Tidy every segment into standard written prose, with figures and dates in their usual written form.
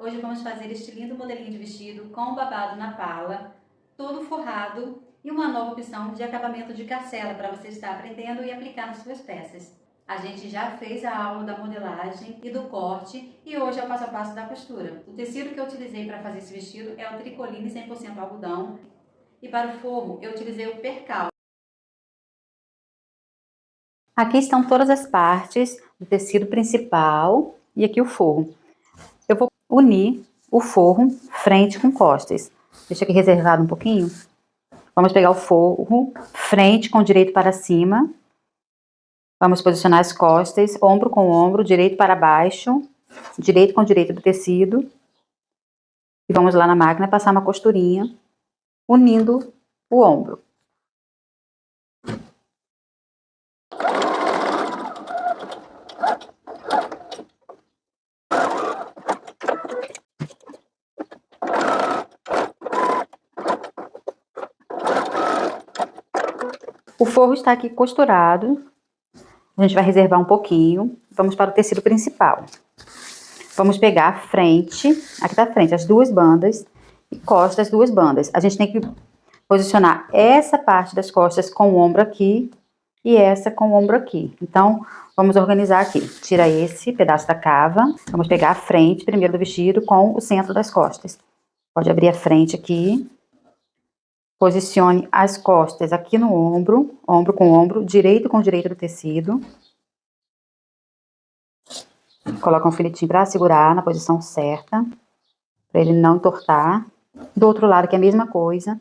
Hoje vamos fazer este lindo modelinho de vestido com babado na pala, todo forrado e uma nova opção de acabamento de carcela para você estar aprendendo e aplicar nas suas peças. A gente já fez a aula da modelagem e do corte e hoje é o passo a passo da costura. O tecido que eu utilizei para fazer esse vestido é o tricoline 100% algodão e para o forro eu utilizei o percal. Aqui estão todas as partes do tecido principal e aqui o forro. Eu vou unir o forro frente com costas. Deixa aqui reservado um pouquinho. Vamos pegar o forro frente com direito para cima. Vamos posicionar as costas, ombro com ombro, direito para baixo, direito com direito do tecido. E vamos lá na máquina passar uma costurinha, unindo o ombro. O forro está aqui costurado. A gente vai reservar um pouquinho. Vamos para o tecido principal. Vamos pegar a frente, aqui tá a frente, as duas bandas e costas, as duas bandas. A gente tem que posicionar essa parte das costas com o ombro aqui e essa com o ombro aqui. Então, vamos organizar aqui. Tira esse pedaço da cava. Vamos pegar a frente primeiro do vestido com o centro das costas. Pode abrir a frente aqui. Posicione as costas aqui no ombro, ombro com ombro, direito com direito do tecido. Coloca um filetinho para segurar na posição certa, para ele não entortar. Do outro lado que é a mesma coisa.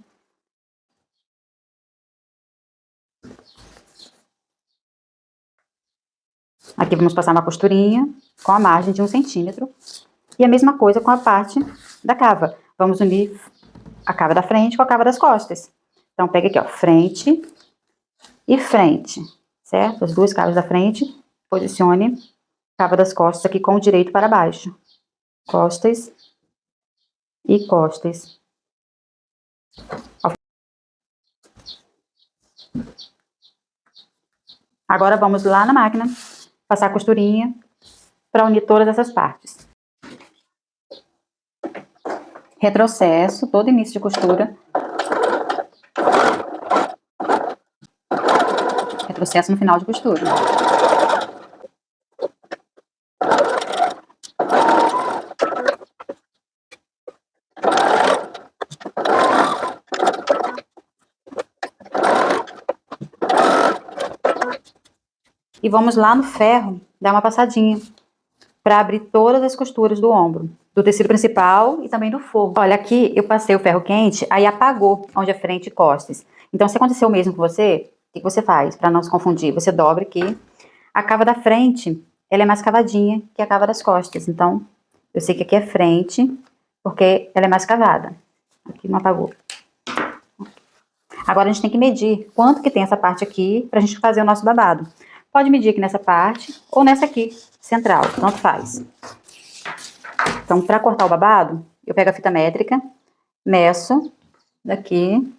Aqui vamos passar uma costurinha com a margem de 1 centímetro. E a mesma coisa com a parte da cava. Vamos unir a cava da frente com a cava das costas. Então, pega aqui, ó, frente e frente, certo? As duas cavas da frente, posicione a cava das costas aqui com o direito para baixo. Costas e costas. Agora, vamos lá na máquina, passar a costurinha para unir todas essas partes. Retrocesso, todo início de costura. Retrocesso no final de costura. E vamos lá no ferro, dar uma passadinha, para abrir todas as costuras do ombro, do tecido principal e também do forro. Olha, aqui eu passei o ferro quente, aí apagou onde é frente e costas. Então, se aconteceu o mesmo com você, o que você faz para não se confundir? Você dobra aqui. A cava da frente, ela é mais cavadinha que a cava das costas. Então, eu sei que aqui é frente, porque ela é mais cavada. Aqui não apagou. Agora, a gente tem que medir quanto que tem essa parte aqui, pra gente fazer o nosso babado. Pode medir aqui nessa parte, ou nessa aqui, central, tanto faz. Então, para cortar o babado, eu pego a fita métrica, meço daqui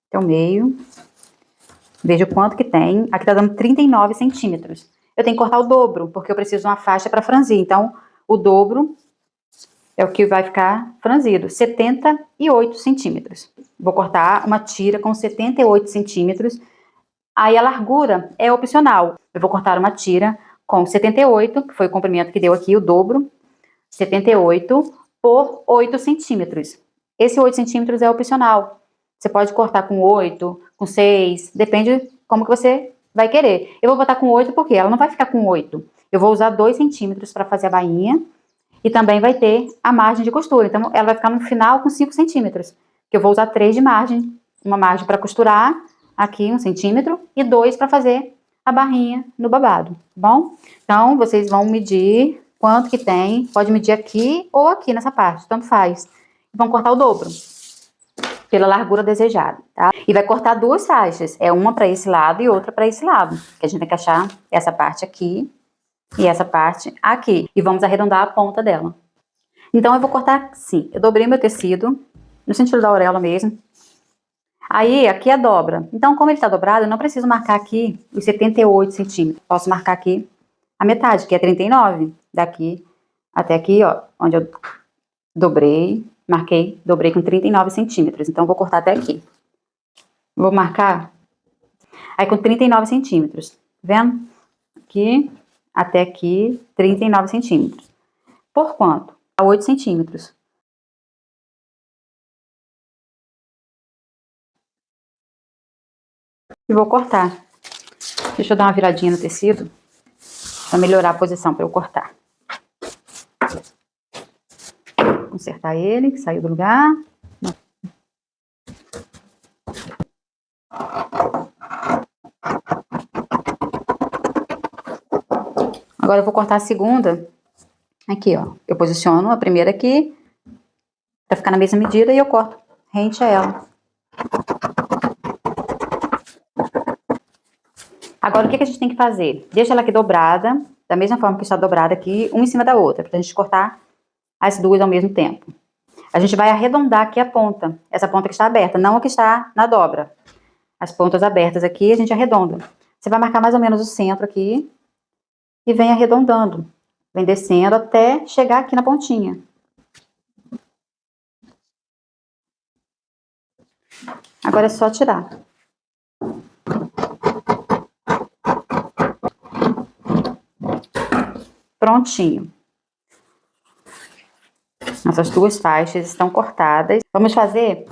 até o meio, vejo quanto que tem. Aqui tá dando 39 centímetros. Eu tenho que cortar o dobro, porque eu preciso de uma faixa para franzir. Então, o dobro é o que vai ficar franzido, 78 centímetros. Vou cortar uma tira com 78 centímetros. Aí a largura é opcional. Eu vou cortar uma tira com 78, que foi o comprimento que deu aqui, o dobro. 78 por 8 centímetros. Esse 8 centímetros é opcional. Você pode cortar com 8, com 6, depende como que você vai querer. Eu vou botar com 8 porque ela não vai ficar com 8. Eu vou usar 2 centímetros para fazer a bainha e também vai ter a margem de costura. Então, ela vai ficar no final com 5 centímetros. Que eu vou usar 3 de margem. Uma margem para costurar, aqui 1 centímetro, e 2 para fazer a barrinha no babado, tá bom? Então, vocês vão medir quanto que tem, pode medir aqui ou aqui nessa parte, tanto faz. Vão cortar o dobro, pela largura desejada, tá? E vai cortar duas faixas, é uma para esse lado e outra para esse lado, que a gente vai encaixar essa parte aqui e essa parte aqui. E vamos arredondar a ponta dela. Então, eu vou cortar assim, eu dobrei meu tecido, no sentido da auréola mesmo. Aí, aqui é a dobra. Então, como ele está dobrado, eu não preciso marcar aqui os 78 centímetros. Posso marcar aqui a metade, que é 39. Daqui até aqui, ó, onde eu dobrei, marquei, dobrei com 39 centímetros. Então, vou cortar até aqui. Vou marcar aí com 39 centímetros. Tá vendo? Aqui até aqui, 39 centímetros. Por quanto? A 8 centímetros. E vou cortar. Deixa eu dar uma viradinha no tecido, para melhorar a posição para eu cortar. Consertar ele, que saiu do lugar. Agora eu vou cortar a segunda. Aqui, ó. Eu posiciono a primeira aqui, para ficar na mesma medida, e eu corto rente a ela. Agora, o que a gente tem que fazer? Deixa ela aqui dobrada, da mesma forma que está dobrada aqui, uma em cima da outra, pra gente cortar as duas ao mesmo tempo. A gente vai arredondar aqui a ponta, essa ponta que está aberta, não a que está na dobra. As pontas abertas aqui, a gente arredonda. Você vai marcar mais ou menos o centro aqui, e vem arredondando. Vem descendo até chegar aqui na pontinha. Agora é só tirar. Prontinho. Nossas duas faixas estão cortadas. Vamos fazer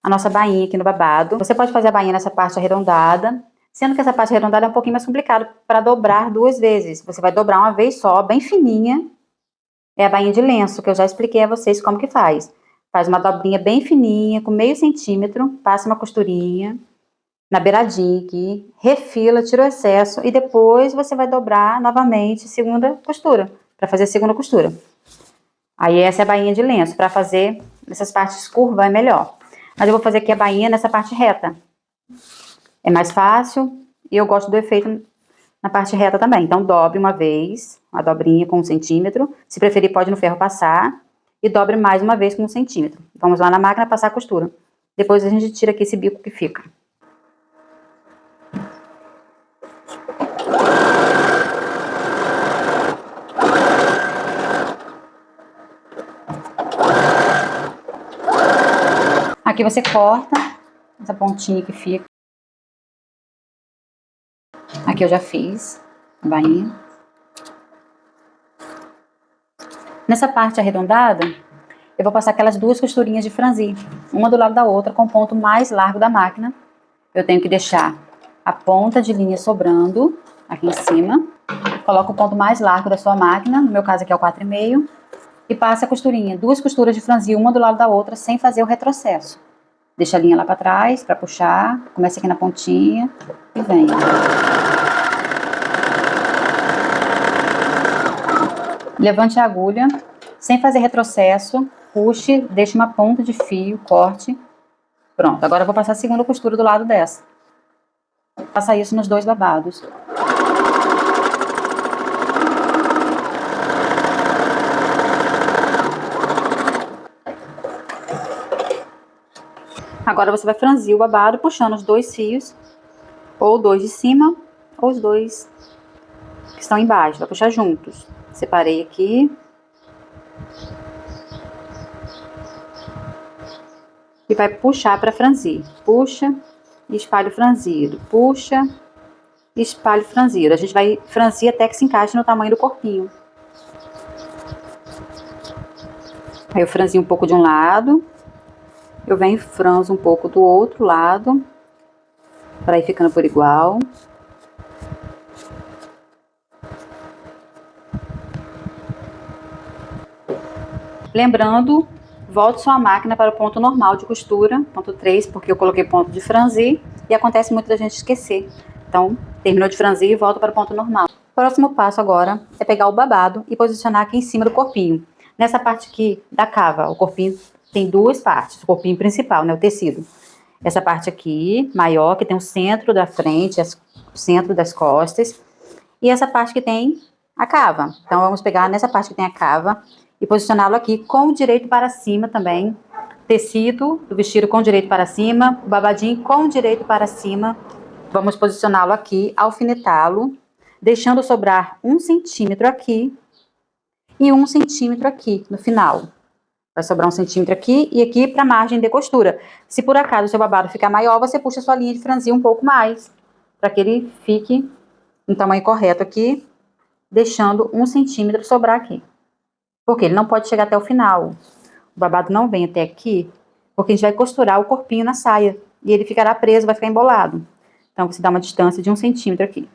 a nossa bainha aqui no babado. Você pode fazer a bainha nessa parte arredondada, sendo que essa parte arredondada é um pouquinho mais complicado para dobrar duas vezes. Você vai dobrar uma vez só, bem fininha. É a bainha de lenço, que eu já expliquei a vocês como que faz. Faz uma dobrinha bem fininha, com meio centímetro, passa uma costurinha na beiradinha aqui, refila, tira o excesso e depois você vai dobrar novamente segunda costura, para fazer a segunda costura. Aí essa é a bainha de lenço, para fazer essas partes curvas é melhor. Mas eu vou fazer aqui a bainha nessa parte reta. É mais fácil e eu gosto do efeito na parte reta também. Então dobre uma vez, uma dobrinha com 1 centímetro. Se preferir pode no ferro passar e dobre mais uma vez com 1 centímetro. Vamos lá na máquina passar a costura. Depois a gente tira aqui esse bico que fica. Aqui você corta essa pontinha que fica. Aqui eu já fiz a bainha. Nessa parte arredondada, eu vou passar aquelas duas costurinhas de franzir, uma do lado da outra, com o ponto mais largo da máquina. Eu tenho que deixar a ponta de linha sobrando aqui em cima. Coloca o ponto mais largo da sua máquina, no meu caso aqui é o 4,5, e passa a costurinha, duas costuras de franzir, uma do lado da outra, sem fazer o retrocesso. Deixa a linha lá para trás, para puxar, começa aqui na pontinha e vem. Levante a agulha, sem fazer retrocesso, puxe, deixe uma ponta de fio, corte. Pronto, agora eu vou passar a segunda costura do lado dessa. Vou passar isso nos dois babados. Agora você vai franzir o babado puxando os dois fios, ou dois de cima, ou os dois que estão embaixo, vai puxar juntos. Separei aqui. E vai puxar para franzir. Puxa, espalha o franzido. Puxa, espalha o franzido. A gente vai franzir até que se encaixe no tamanho do corpinho. Aí eu franzi um pouco de um lado. Eu venho e franzo um pouco do outro lado, para ir ficando por igual. Lembrando, volte sua máquina para o ponto normal de costura, ponto 3, porque eu coloquei ponto de franzir e acontece muito da gente esquecer. Então, terminou de franzir e volta para o ponto normal. O próximo passo agora é pegar o babado e posicionar aqui em cima do corpinho. Nessa parte aqui da cava, o corpinho tem duas partes, o corpinho principal, né, o tecido. Essa parte aqui, maior, que tem o centro da frente, o centro das costas. E essa parte que tem a cava. Então, vamos pegar nessa parte que tem a cava e posicioná-lo aqui com o direito para cima também. Tecido do vestido com o direito para cima, o babadinho com o direito para cima. Vamos posicioná-lo aqui, alfinetá-lo, deixando sobrar 1 centímetro aqui e 1 centímetro aqui no final. Vai sobrar 1 centímetro aqui e aqui para margem de costura. Se por acaso o seu babado ficar maior, você puxa a sua linha de franzir um pouco mais, para que ele fique no tamanho correto aqui, deixando 1 centímetro sobrar aqui. Porque ele não pode chegar até o final. O babado não vem até aqui, porque a gente vai costurar o corpinho na saia. E ele ficará preso, vai ficar embolado. Então, você dá uma distância de 1 centímetro aqui.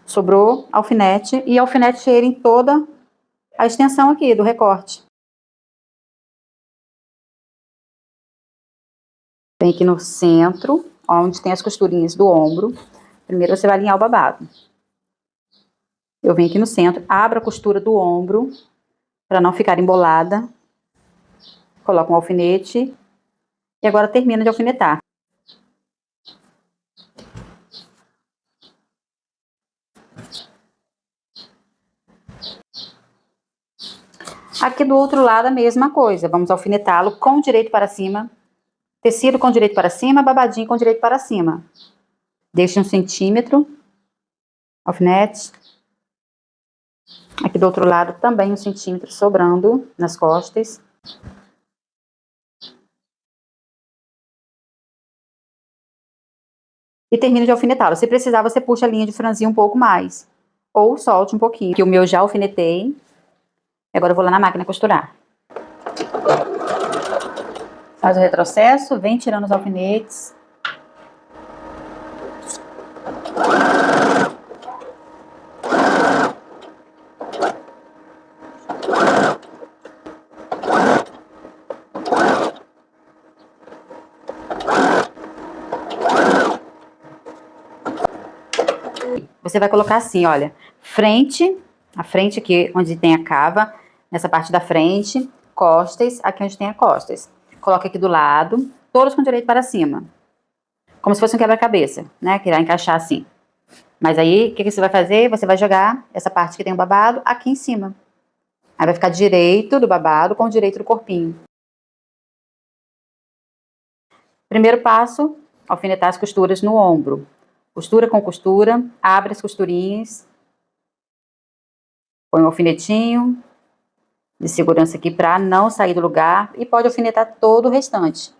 Sobrou alfinete, e alfinete ele em toda a extensão aqui do recorte. Vem aqui no centro, onde tem as costurinhas do ombro. Primeiro você vai alinhar o babado. Eu venho aqui no centro, abro a costura do ombro, para não ficar embolada. Coloco um alfinete. E agora termino de alfinetar. Aqui do outro lado a mesma coisa. Vamos alfinetá-lo com o direito para cima. Tecido com direito para cima, babadinho com direito para cima. Deixe 1 centímetro. Alfinete. Aqui do outro lado também 1 centímetro sobrando nas costas. E termino de alfinetá-lo. Se precisar, você puxa a linha de franzir um pouco mais. Ou solte um pouquinho. Aqui o meu já alfinetei. Agora eu vou lá na máquina costurar. Faz o retrocesso, vem tirando os alfinetes. Você vai colocar assim, olha, a frente aqui onde tem a cava, nessa parte da frente, costas, aqui onde tem a costas. Coloca aqui do lado, todos com direito para cima. Como se fosse um quebra-cabeça, né, que irá encaixar assim. Mas aí, o que você vai fazer? Você vai jogar essa parte que tem o babado aqui em cima. Aí vai ficar direito do babado com o direito do corpinho. Primeiro passo, alfinetar as costuras no ombro. Costura com costura, abre as costurinhas, põe um alfinetinho de segurança aqui para não sair do lugar e pode alfinetar todo o restante.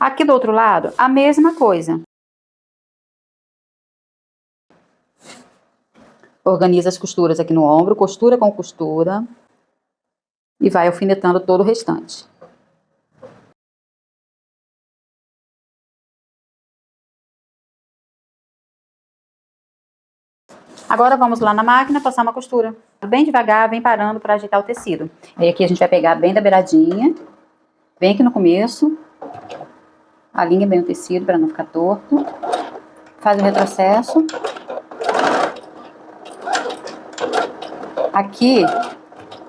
Aqui do outro lado, a mesma coisa. Organiza as costuras aqui no ombro, costura com costura e vai alfinetando todo o restante. Agora vamos lá na máquina passar uma costura. Bem devagar, vem parando para ajeitar o tecido. Aí aqui a gente vai pegar bem da beiradinha, vem aqui no começo, alinha bem o tecido para não ficar torto, faz o retrocesso. Aqui,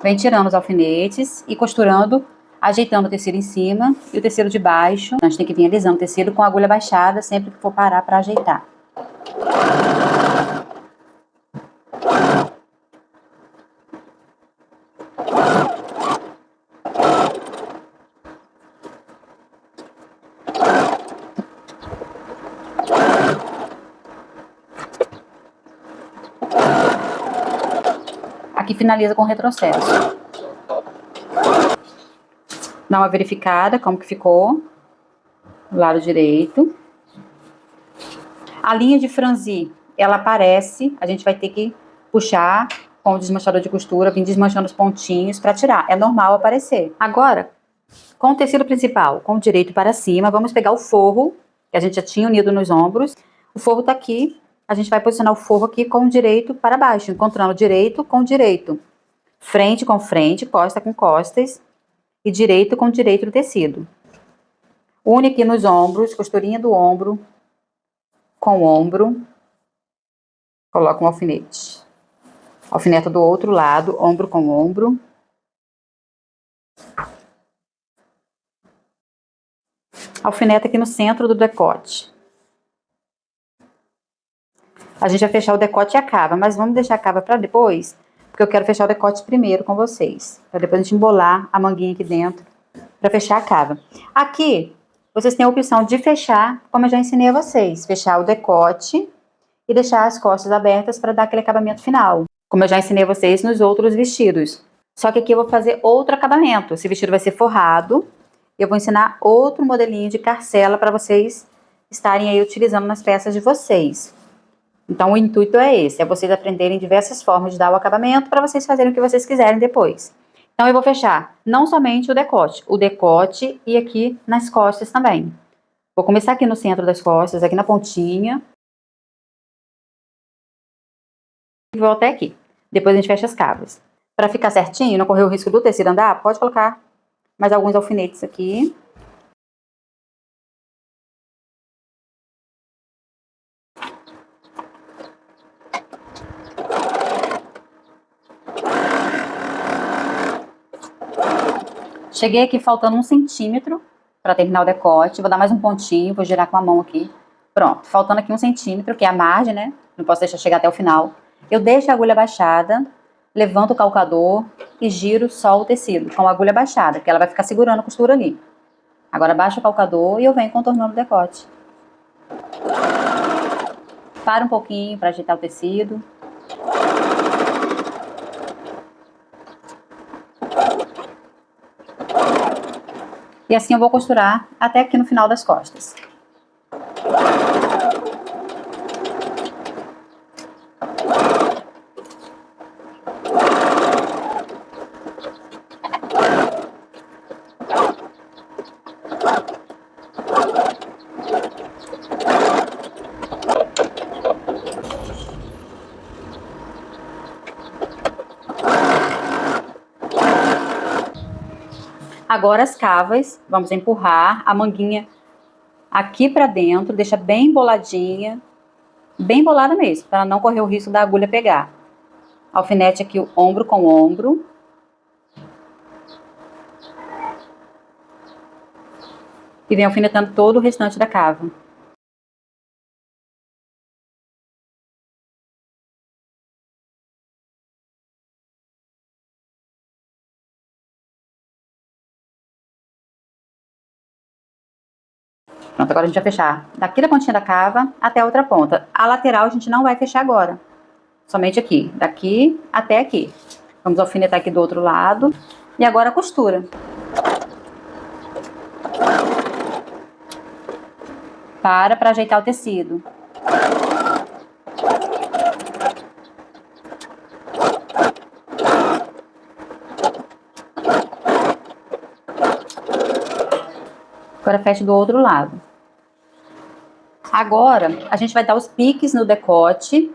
vem tirando os alfinetes e costurando, ajeitando o tecido em cima e o tecido de baixo. A gente tem que vir alisando o tecido com a agulha baixada sempre que for parar para ajeitar. Aqui finaliza com retrocesso. Dá uma verificada como que ficou. Do lado direito. A linha de franzir, ela aparece, a gente vai ter que puxar com o desmanchador de costura, vir desmanchando os pontinhos para tirar. É normal aparecer. Agora, com o tecido principal, com o direito para cima, vamos pegar o forro, que a gente já tinha unido nos ombros. O forro tá aqui. A gente vai posicionar o forro aqui com o direito para baixo, encontrando o direito com o direito. Frente com frente, costa com costas e direito com direito do tecido. Une aqui nos ombros, costurinha do ombro com o ombro. Coloca um alfinete. Alfineta do outro lado, ombro com ombro. Alfineta aqui no centro do decote. A gente vai fechar o decote e a cava, mas vamos deixar a cava para depois, porque eu quero fechar o decote primeiro com vocês, para depois a gente embolar a manguinha aqui dentro para fechar a cava. Aqui, vocês têm a opção de fechar, como eu já ensinei a vocês, fechar o decote e deixar as costas abertas para dar aquele acabamento final, como eu já ensinei a vocês nos outros vestidos. Só que aqui eu vou fazer outro acabamento. Esse vestido vai ser forrado. Eu vou ensinar outro modelinho de carcela para vocês estarem aí utilizando nas peças de vocês. Então, o intuito é esse, é vocês aprenderem diversas formas de dar o acabamento para vocês fazerem o que vocês quiserem depois. Então, eu vou fechar não somente o decote e aqui nas costas também. Vou começar aqui no centro das costas, aqui na pontinha. E vou até aqui. Depois a gente fecha as cavas. Para ficar certinho, não correr o risco do tecido andar, pode colocar mais alguns alfinetes aqui. Cheguei aqui faltando 1 centímetro para terminar o decote. Vou dar mais um pontinho, vou girar com a mão aqui. Pronto, faltando aqui 1 centímetro, que é a margem, né? Não posso deixar chegar até o final. Eu deixo a agulha baixada, levanto o calcador e giro só o tecido com a agulha baixada, que ela vai ficar segurando a costura ali. Agora baixo o calcador e eu venho contornando o decote. Para um pouquinho para ajeitar o tecido. E assim eu vou costurar até aqui no final das costas. Agora as cavas, vamos empurrar a manguinha aqui pra dentro, deixa bem boladinha, bem bolada mesmo, para não correr o risco da agulha pegar. Alfinete aqui, ombro com ombro. E vem alfinetando todo o restante da cava. Pronto, agora a gente vai fechar daqui da pontinha da cava até a outra ponta. A lateral a gente não vai fechar agora. Somente aqui, daqui até aqui. Vamos alfinetar aqui do outro lado. E agora a costura. Para ajeitar o tecido. Agora fecha do outro lado. Agora, a gente vai dar os piques no decote,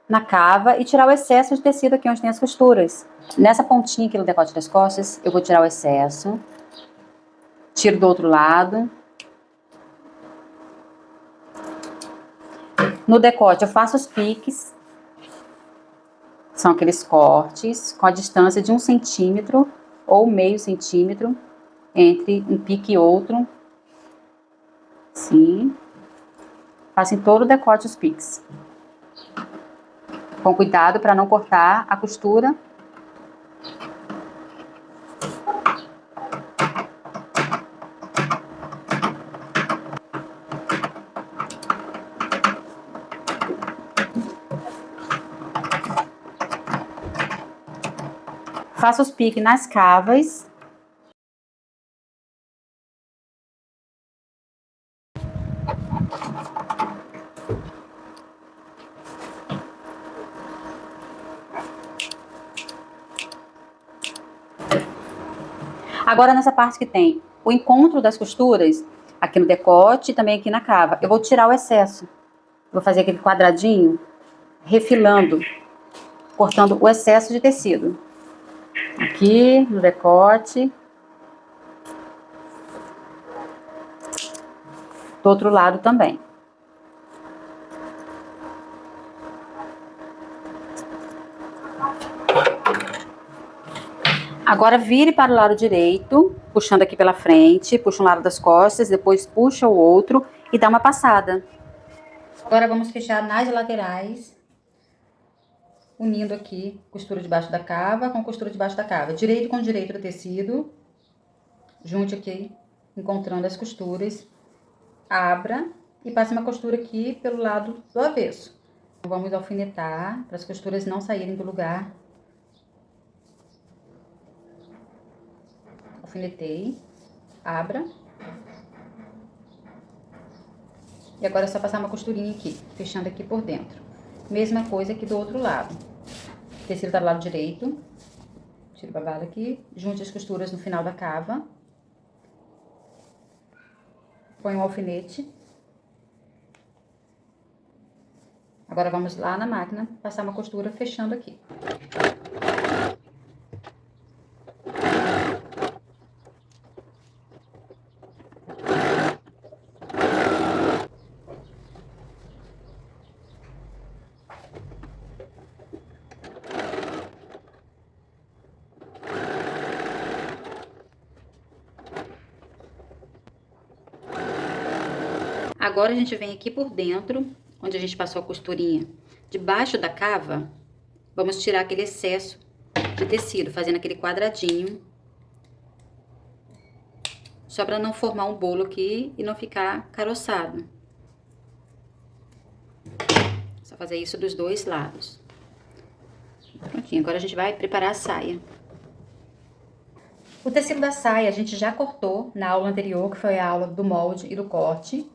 na cava e tirar o excesso de tecido aqui onde tem as costuras. Nessa pontinha aqui no decote das costas, eu vou tirar o excesso. Tiro do outro lado. No decote eu faço os piques. São aqueles cortes com a distância de 1 centímetro ou meio centímetro entre um pique e outro. Sim. Faço em todo o decote os piques. Com cuidado para não cortar a costura. Faço os piques nas cavas. Agora nessa parte que tem o encontro das costuras, aqui no decote e também aqui na cava, eu vou tirar o excesso. Vou fazer aquele quadradinho, refilando, cortando o excesso de tecido. Aqui no decote. Do outro lado também. Agora vire para o lado direito, puxando aqui pela frente, puxa um lado das costas, depois puxa o outro e dá uma passada. Agora vamos fechar nas laterais, unindo aqui costura debaixo da cava com costura debaixo da cava. Direito com direito do tecido, junte aqui, encontrando as costuras, abra e passe uma costura aqui pelo lado do avesso. Vamos alfinetar para as costuras não saírem do lugar. Alfinetei, abra. E agora é só passar uma costurinha aqui, fechando aqui por dentro. Mesma coisa aqui do outro lado. O tecido tá do lado direito. Tira o babado aqui, junte as costuras no final da cava. Põe um alfinete. Agora vamos lá na máquina, passar uma costura fechando aqui. Agora a gente vem aqui por dentro, onde a gente passou a costurinha debaixo da cava, vamos tirar aquele excesso de tecido, fazendo aquele quadradinho. Só para não formar um bolo aqui e não ficar caroçado. Só fazer isso dos dois lados. Prontinho, agora a gente vai preparar a saia. O tecido da saia a gente já cortou na aula anterior, que foi a aula do molde e do corte.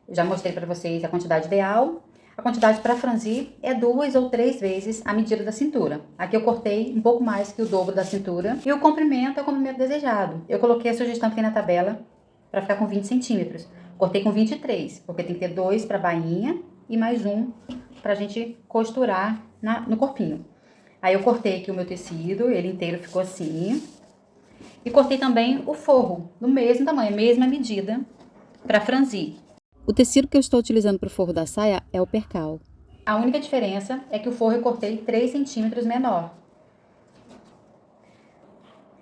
Eu já mostrei para vocês a quantidade ideal. A quantidade para franzir é 2 ou 3 vezes a medida da cintura. Aqui eu cortei um pouco mais que o dobro da cintura. E o comprimento é o comprimento desejado. Eu coloquei a sugestão que tem na tabela para ficar com 20 centímetros. Cortei com 23, porque tem que ter 2 para a bainha e mais um para a gente costurar no corpinho. Aí eu cortei aqui o meu tecido, ele inteiro ficou assim. E cortei também o forro, do mesmo tamanho, mesma medida, para franzir. O tecido que eu estou utilizando para o forro da saia é o percal. A única diferença é que o forro eu cortei 3 centímetros menor.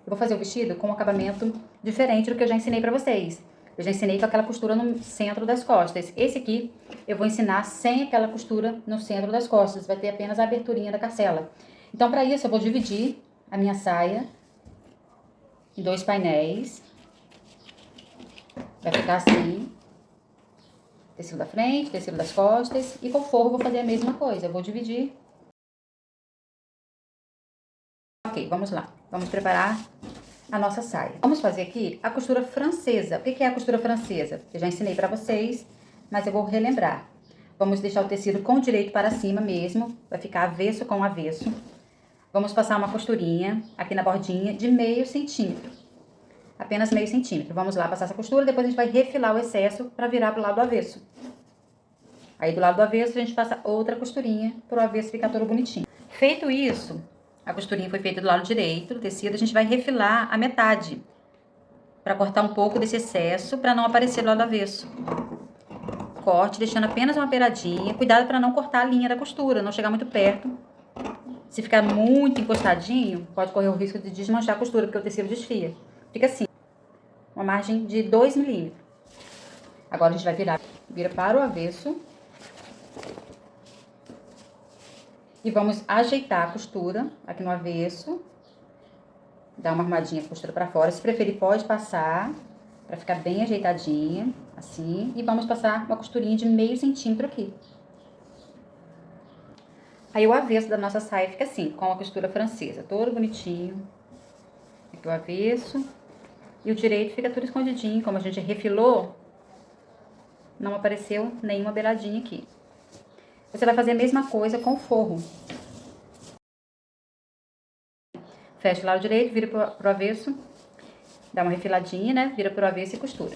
Eu vou fazer o vestido com um acabamento diferente do que eu já ensinei pra vocês. Eu já ensinei com aquela costura no centro das costas. Esse aqui eu vou ensinar sem aquela costura no centro das costas. Vai ter apenas a aberturinha da carcela. Então, para isso, eu vou dividir a minha saia em 2 painéis. Vai ficar assim. Tecido da frente, tecido das costas. E com o forro eu vou fazer a mesma coisa. Eu vou dividir. Ok, vamos lá. Vamos preparar a nossa saia. Vamos fazer aqui a costura francesa. O que é a costura francesa? Eu já ensinei pra vocês, mas eu vou relembrar. Vamos deixar o tecido com o direito para cima mesmo. Vai ficar avesso com avesso. Vamos passar uma costurinha aqui na bordinha de meio centímetro. Apenas meio centímetro. Vamos lá passar essa costura, depois a gente vai refilar o excesso para virar pro lado do avesso. Aí do lado do avesso a gente passa outra costurinha pro avesso ficar todo bonitinho. Feito isso, a costurinha foi feita do lado direito do tecido, a gente vai refilar a metade. Para cortar um pouco desse excesso, para não aparecer do lado do avesso. Corte, deixando apenas uma beiradinha. Cuidado para não cortar a linha da costura, não chegar muito perto. Se ficar muito encostadinho, pode correr o risco de desmanchar a costura, porque o tecido desfia. Fica assim, uma margem de 2 milímetros. Agora a gente vai vira para o avesso. E vamos ajeitar a costura aqui no avesso. Dar uma arrumadinha a costura para fora. Se preferir, pode passar para ficar bem ajeitadinha, assim. E vamos passar uma costurinha de meio centímetro aqui. Aí o avesso da nossa saia fica assim, com a costura francesa, todo bonitinho. Aqui o avesso. E o direito fica tudo escondidinho, como a gente refilou, não apareceu nenhuma beiradinha aqui. Você vai fazer a mesma coisa com o forro. Fecha o lado direito, vira pro avesso, dá uma refiladinha, né? Vira pro avesso e costura.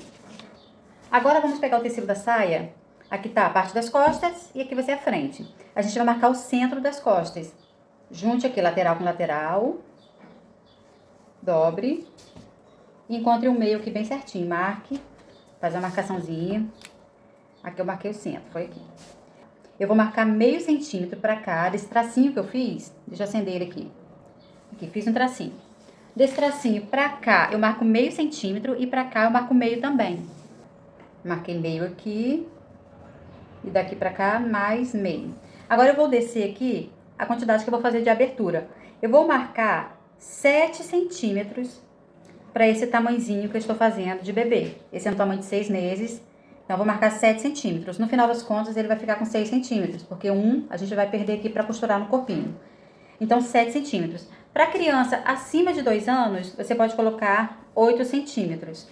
Agora vamos pegar o tecido da saia. Aqui tá a parte das costas e aqui vai ser a frente. A gente vai marcar o centro das costas. Junte aqui lateral com lateral. Dobre. E encontre o meio aqui bem certinho. Marque. Faz a marcaçãozinha. Aqui eu marquei o centro, foi aqui. Eu vou marcar meio centímetro pra cá, desse tracinho que eu fiz. Deixa eu acender ele aqui. Aqui, fiz um tracinho. Desse tracinho pra cá, eu marco meio centímetro e pra cá eu marco meio também. Marquei meio aqui. E daqui pra cá, mais meio. Agora eu vou descer aqui a quantidade que eu vou fazer de abertura. Eu vou marcar 7 centímetros para esse tamanhozinho que eu estou fazendo de bebê. Esse é um tamanho de 6 meses, então eu vou marcar 7 centímetros. No final das contas, ele vai ficar com 6 centímetros, porque a gente vai perder aqui para costurar no corpinho. Então, 7 centímetros. Para criança acima de 2 anos, você pode colocar 8 centímetros.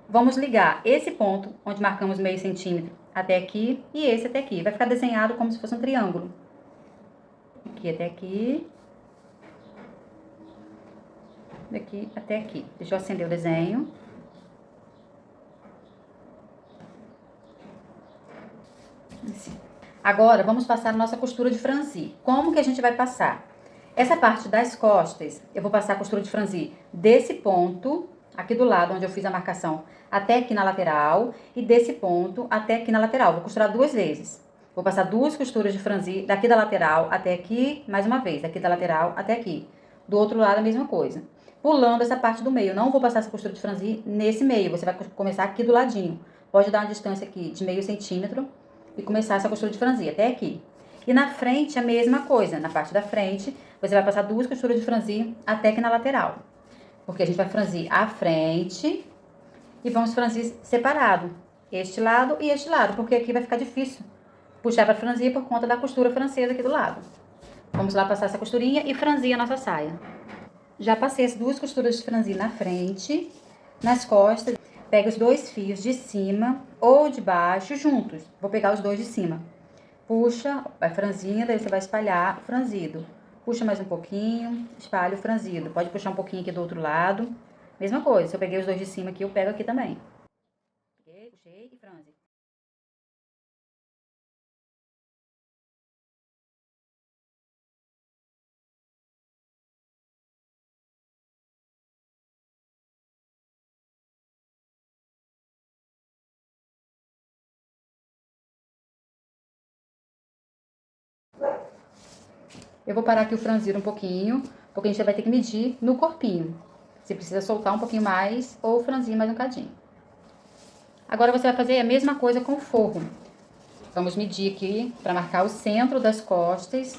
Vamos ligar esse ponto, onde marcamos meio centímetro, até aqui, e esse até aqui. Vai ficar desenhado como se fosse um triângulo. Aqui até aqui. Daqui até aqui. Deixa eu acender o desenho. Assim. Agora, vamos passar a nossa costura de franzir. Como que a gente vai passar? Essa parte das costas, eu vou passar a costura de franzir desse ponto, aqui do lado onde eu fiz a marcação, até aqui na lateral, e desse ponto até aqui na lateral. Vou costurar 2 vezes. Vou passar 2 costuras de franzir daqui da lateral até aqui, mais uma vez, daqui da lateral até aqui. Do outro lado, a mesma coisa. Pulando essa parte do meio. Não vou passar essa costura de franzir nesse meio, você vai começar aqui do ladinho. Pode dar uma distância aqui de meio centímetro e começar essa costura de franzir até aqui. E na frente, a mesma coisa. Na parte da frente, você vai passar 2 costuras de franzir até aqui na lateral. Porque a gente vai franzir a frente e vamos franzir separado. Este lado e este lado, porque aqui vai ficar difícil puxar para franzir por conta da costura francesa aqui do lado. Vamos lá passar essa costurinha e franzir a nossa saia. Já passei as 2 costuras de franzir na frente, nas costas. Pega os 2 fios de cima ou de baixo juntos. Vou pegar os 2 de cima. Puxa, vai franzindo, aí você vai espalhar o franzido. Puxa mais um pouquinho, espalha o franzido. Pode puxar um pouquinho aqui do outro lado. Mesma coisa, se eu peguei os 2 de cima aqui, eu pego aqui também. Puxei e franze. Eu vou parar aqui o franzido um pouquinho, porque a gente vai ter que medir no corpinho. Você precisa soltar um pouquinho mais ou franzir mais um cadinho. Agora você vai fazer a mesma coisa com o forro. Vamos medir aqui para marcar o centro das costas.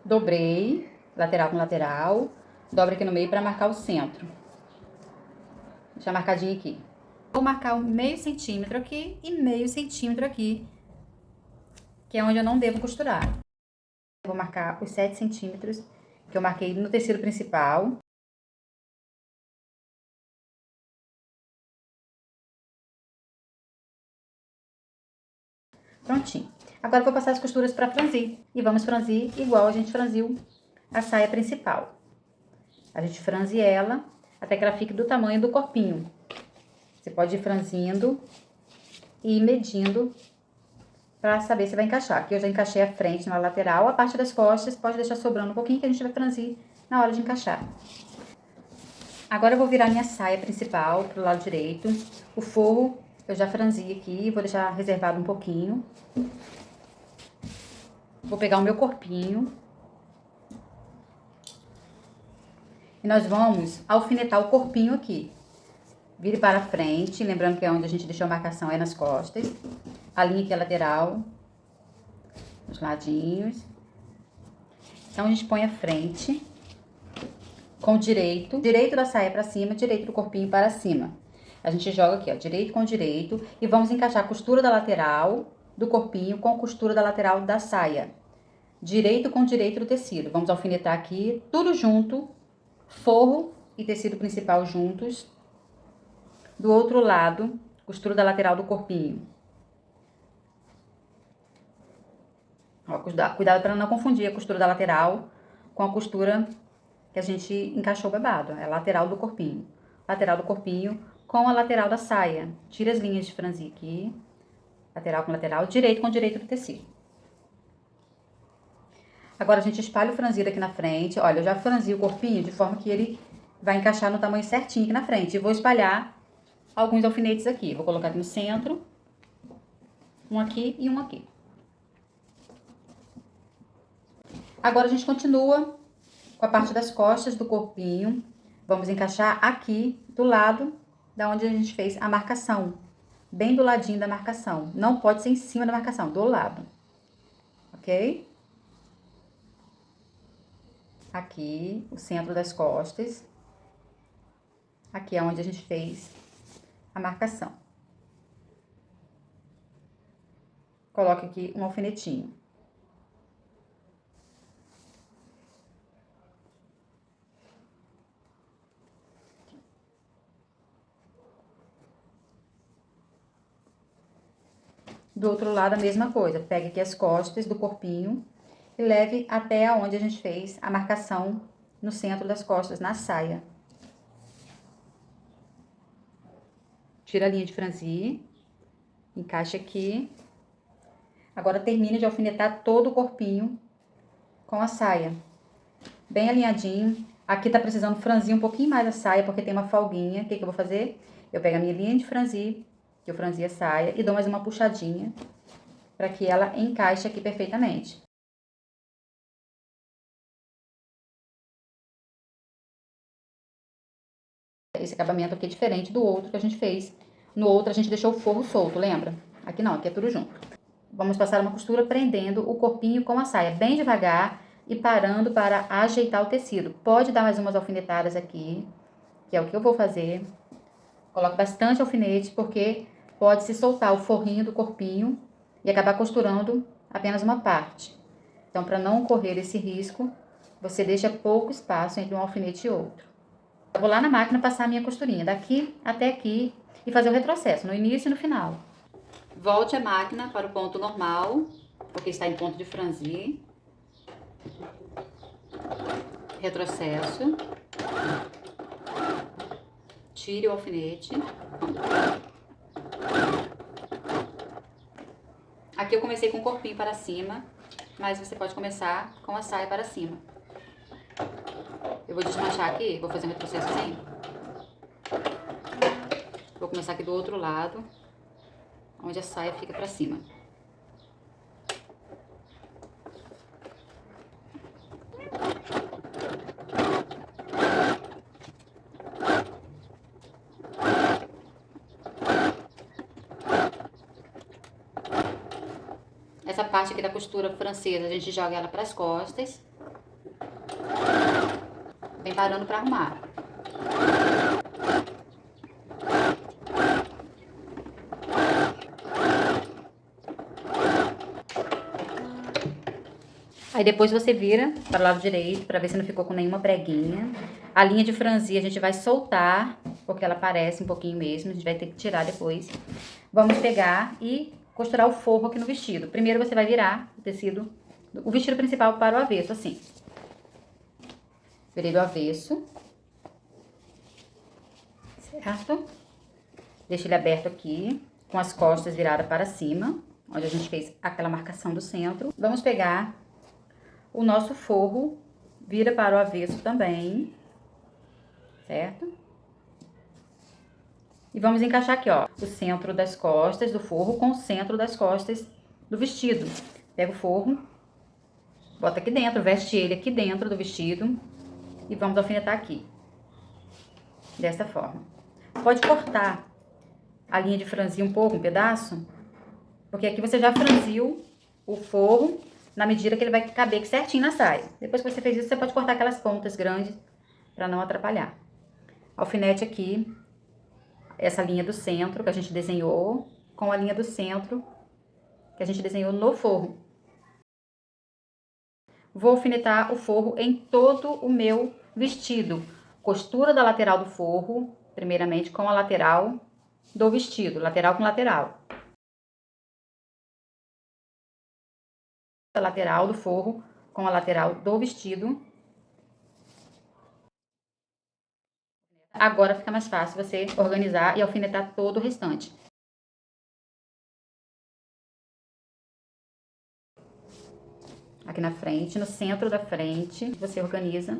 Dobrei, lateral com lateral. Dobra aqui no meio para marcar o centro. Deixa marcadinho aqui. Vou marcar meio centímetro aqui e meio centímetro aqui, que é onde eu não devo costurar. Vou marcar os 7 centímetros que eu marquei no tecido principal. Prontinho. Agora eu vou passar as costuras para franzir. E vamos franzir igual a gente franziu a saia principal. A gente franze ela até que ela fique do tamanho do corpinho. Você pode ir franzindo e ir medindo para saber se vai encaixar. Aqui eu já encaixei a frente na lateral, a parte das costas pode deixar sobrando um pouquinho que a gente vai franzir na hora de encaixar. Agora eu vou virar minha saia principal pro lado direito. O forro eu já franzi aqui, vou deixar reservado um pouquinho. Vou pegar o meu corpinho. E nós vamos alfinetar o corpinho aqui. Vire para frente, lembrando que é onde a gente deixou a marcação é nas costas. A linha aqui é lateral, nos ladinhos. Então, a gente põe a frente com o direito da saia para cima, direito do corpinho para cima. A gente joga aqui, ó, direito com direito e vamos encaixar a costura da lateral do corpinho com a costura da lateral da saia. Direito com direito do tecido. Vamos alfinetar aqui, tudo junto, forro e tecido principal juntos. Do outro lado, costura da lateral do corpinho. Ó, cuidado para não confundir a costura da lateral com a costura que a gente encaixou o babado. É a lateral do corpinho. Lateral do corpinho com a lateral da saia. Tira as linhas de franzir aqui. Lateral com lateral, direito com direito do tecido. Agora, a gente espalha o franzido aqui na frente. Olha, eu já franzi o corpinho de forma que ele vai encaixar no tamanho certinho aqui na frente. E vou espalhar alguns alfinetes aqui. Vou colocar aqui no centro. Um aqui e um aqui. Agora, a gente continua com a parte das costas do corpinho. Vamos encaixar aqui do lado da onde a gente fez a marcação. Bem do ladinho da marcação. Não pode ser em cima da marcação, do lado. Ok? aqui o centro das costas. Aqui é onde a gente fez a marcação. Coloque aqui um alfinetinho. Do outro lado, a mesma coisa. Pegue aqui as costas do corpinho e leve até onde a gente fez a marcação no centro das costas, na saia. Tira a linha de franzir, encaixa aqui. Agora, termine de alfinetar todo o corpinho com a saia. Bem alinhadinho. Aqui tá precisando franzir um pouquinho mais a saia, porque tem uma folguinha. O que eu vou fazer? Eu pego a minha linha de franzir, que eu franzi a saia, e dou mais uma puxadinha para que ela encaixe aqui perfeitamente. Esse acabamento aqui é diferente do outro que a gente fez. No outro a gente deixou o forro solto, lembra? Aqui não, aqui é tudo junto. Vamos passar uma costura prendendo o corpinho com a saia, bem devagar e parando para ajeitar o tecido. Pode dar mais umas alfinetadas aqui, que é o que eu vou fazer. Coloque bastante alfinete, porque pode se soltar o forrinho do corpinho e acabar costurando apenas uma parte. Então, para não correr esse risco, você deixa pouco espaço entre um alfinete e outro. Eu vou lá na máquina passar a minha costurinha, daqui até aqui, e fazer o retrocesso, no início e no final. Volte a máquina para o ponto normal, porque está em ponto de franzir. Retrocesso. Tire o alfinete. Aqui eu comecei com o corpinho para cima, mas você pode começar com a saia para cima. Eu vou desmanchar aqui, vou fazer um retrocesso assim. Vou começar aqui do outro lado, onde a saia fica para cima. Essa parte aqui da costura francesa, a gente joga ela para as costas. Vem parando para arrumar. Aí depois você vira para o lado direito, para ver se não ficou com nenhuma preguinha. A linha de franzir a gente vai soltar, porque ela aparece um pouquinho mesmo, a gente vai ter que tirar depois. Vamos pegar e costurar o forro aqui no vestido. Primeiro você vai virar o tecido, o vestido principal para o avesso, assim. Virei do avesso. Certo? Deixa ele aberto aqui, com as costas viradas para cima, onde a gente fez aquela marcação do centro. Vamos pegar o nosso forro, vira para o avesso também, certo? E vamos encaixar aqui, ó, o centro das costas do forro com o centro das costas do vestido. Pega o forro, bota aqui dentro, veste ele aqui dentro do vestido e vamos alfinetar aqui, dessa forma. Pode cortar a linha de franzir um pouco, um pedaço, porque aqui você já franziu o forro na medida que ele vai caber aqui certinho na saia. Depois que você fez isso, você pode cortar aquelas pontas grandes para não atrapalhar. Alfinete aqui, essa linha do centro que a gente desenhou, com a linha do centro que a gente desenhou no forro. Vou alfinetar o forro em todo o meu vestido. Costura da lateral do forro, primeiramente com a lateral do vestido, lateral com lateral. A lateral do forro com a lateral do vestido. Agora fica mais fácil você organizar e alfinetar todo o restante. Aqui na frente, no centro da frente, você organiza,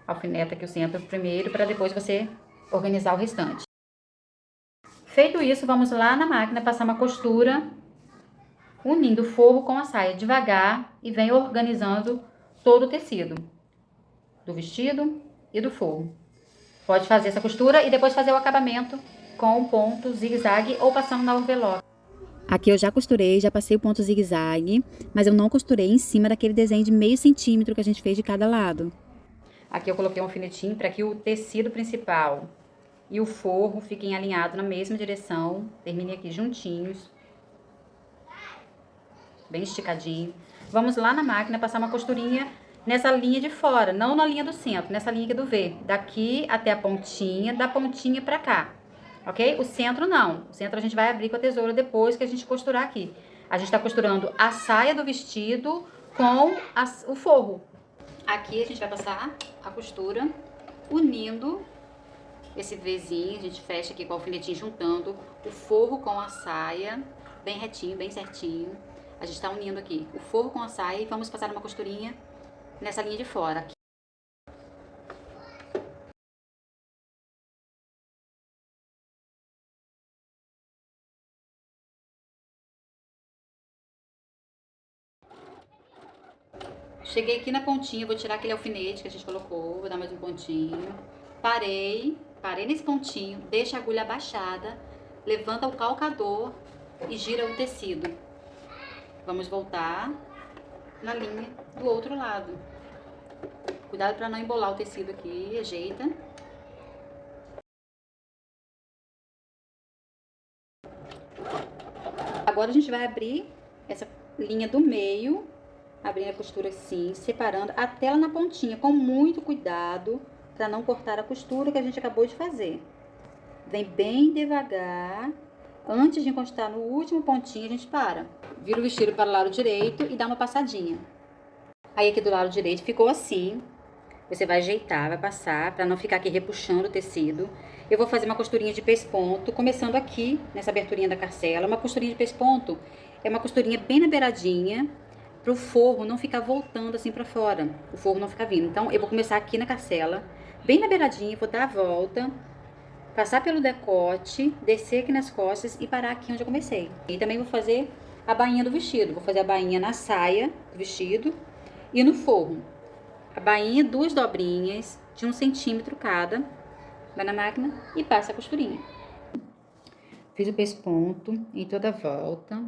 alfineta aqui o centro primeiro, para depois você organizar o restante. Feito isso, vamos lá na máquina passar uma costura, unindo o forro com a saia devagar e vem organizando todo o tecido do vestido e do forro. Pode fazer essa costura e depois fazer o acabamento com o ponto zigue-zague ou passando na overlock. Aqui eu já costurei, já passei o ponto zigue-zague, mas eu não costurei em cima daquele desenho de meio centímetro que a gente fez de cada lado. Aqui eu coloquei um alfinetinho para que o tecido principal e o forro fiquem alinhados na mesma direção. Termine aqui juntinhos. Bem esticadinho. Vamos lá na máquina passar uma costurinha nessa linha de fora, não na linha do centro, nessa linha aqui do V. Daqui até a pontinha, da pontinha pra cá, ok? O centro não. O centro a gente vai abrir com a tesoura depois que a gente costurar aqui. A gente tá costurando a saia do vestido com o forro. Aqui a gente vai passar a costura unindo esse Vzinho, a gente fecha aqui com o alfinetinho juntando o forro com a saia, bem retinho, bem certinho. A gente tá unindo aqui o forro com a saia e vamos passar uma costurinha nessa linha de fora. Aqui. Cheguei aqui na pontinha, vou tirar aquele alfinete que a gente colocou, vou dar mais um pontinho. Parei nesse pontinho, deixa a agulha abaixada, levanta o calcador e gira o tecido. Vamos voltar na linha do outro lado. Cuidado para não embolar o tecido aqui, ajeita. Agora a gente vai abrir essa linha do meio, abrindo a costura assim, separando até ela na pontinha, com muito cuidado para não cortar a costura que a gente acabou de fazer. Vem bem devagar. Antes de encostar no último pontinho, a gente para. Vira o vestido para o lado direito e dá uma passadinha. Aí aqui do lado direito ficou assim. Você vai ajeitar, vai passar, para não ficar aqui repuxando o tecido. Eu vou fazer uma costurinha de pesponto, começando aqui, nessa aberturinha da carcela. Uma costurinha de pesponto é uma costurinha bem na beiradinha, para o forro não ficar voltando assim para fora. O forro não ficar vindo. Então, eu vou começar aqui na carcela, bem na beiradinha, vou dar a volta, passar pelo decote, descer aqui nas costas e parar aqui onde eu comecei. E também vou fazer a bainha do vestido. Vou fazer a bainha na saia do vestido e no forro. A bainha, 2 dobrinhas de 1 centímetro cada. Vai na máquina e passa a costurinha. Fiz o pesponto em toda a volta.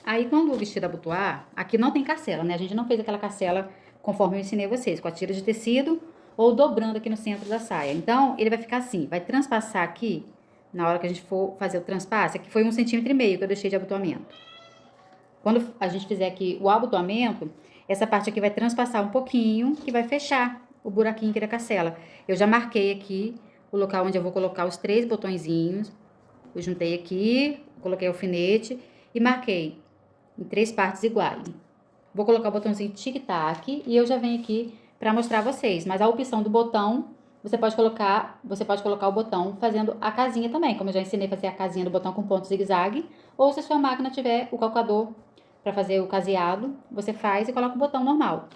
Aí, quando o vestido abotoar, aqui não tem carcela, né? A gente não fez aquela carcela conforme eu ensinei vocês, com a tira de tecido ou dobrando aqui no centro da saia. Então, ele vai ficar assim, vai transpassar aqui, na hora que a gente for fazer o transpasse, aqui foi 1,5 centímetros que eu deixei de abotoamento. Quando a gente fizer aqui o abotoamento, essa parte aqui vai transpassar um pouquinho, que vai fechar o buraquinho aqui da carcela. Eu já marquei aqui o local onde eu vou colocar os 3 botõezinhos. Eu juntei aqui, coloquei alfinete e marquei em 3 partes iguais. Vou colocar o botãozinho tic-tac e eu já venho aqui para mostrar a vocês. Mas a opção do botão, você pode colocar o botão fazendo a casinha também, como eu já ensinei a fazer a casinha do botão com ponto zigue-zague. Ou se a sua máquina tiver o calcador para fazer o caseado, você faz e coloca o botão normal.